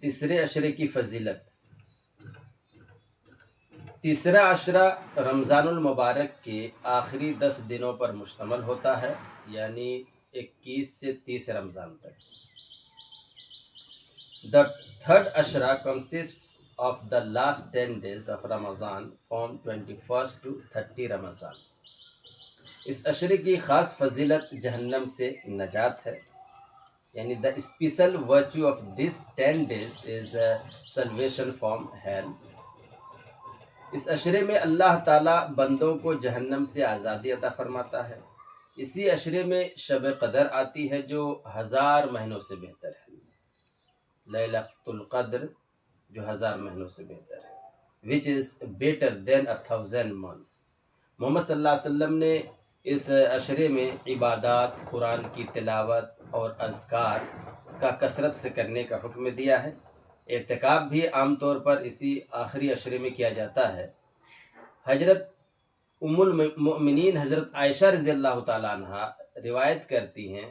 تیسرے عشرے کی فضیلت۔ تیسرا عشرہ رمضان المبارک کے آخری 10 دنوں پر مشتمل ہوتا ہے، یعنی 21 سے 30 رمضان تک۔ The third ashra consists of the last 10 days of Ramadan from 21st to 30 Ramadan۔ اس عشرے کی خاص فضیلت جہنم سے نجات ہے، یعنی the special virtue of this 10 days is salvation from hell۔ اس عشرے میں اللہ تعالیٰ بندوں کو جہنم سے آزادی عطا فرماتا ہے۔ اسی عشرے میں شب قدر آتی ہے جو 1000 مہینوں سے بہتر ہے، لیلۃ القدر جو 1000 مہینوں سے بہتر ہے، which is better than 1000 months۔ محمد صلی اللہ علیہ وسلم نے اس عشرے میں عبادات، قرآن کی تلاوت اور اذکار کا کثرت سے کرنے کا حکم دیا ہے۔ اعتکاف بھی عام طور پر اسی آخری عشرے میں کیا جاتا ہے۔ حضرت ام المؤمنین حضرت عائشہ رضی اللہ تعالیٰ عنہ روایت کرتی ہیں،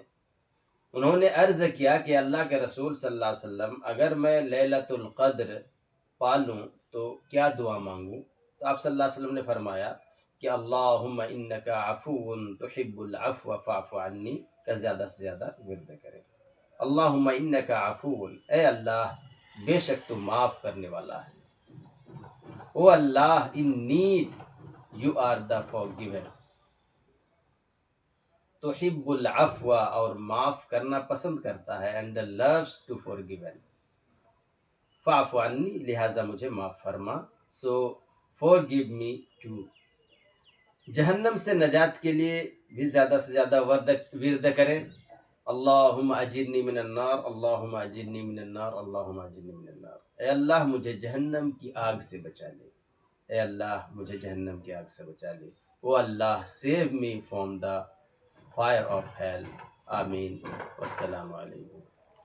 انہوں نے عرض کیا کہ اللہ کے رسول صلی اللہ علیہ وسلم، اگر میں لیلۃ القدر پالوں تو کیا دعا مانگوں؟ تو آپ صلی اللہ علیہ وسلم نے فرمایا کہ اللہم انک عفو تحب العفو فاعف عنی کا زیادہ سے زیادہ ورد کریں۔ اللہم انک عفو، اے اللہ بے شک تو معاف کرنے والا ہے۔ O Allah indeed you are the forgiver۔ تحب العفو اور معاف کرنا پسند کرتا ہے، and loves to forgive۔ فاعف عنی لہٰذا مجھے معاف فرما، so forgive me too۔ جہنم سے نجات کے لیے بھی زیادہ سے زیادہ ورد کریں، اللہم اجرنی من النار، اللہم اجرنی من النار، اللہم اجرنی من النار۔ اے اللہ مجھے جہنم کی آگ سے بچا لے، اے اللہ مجھے جہنم کی آگ سے بچا لے۔ او اللہ save me from the fire of hell۔ آمین۔ والسلام علیکم۔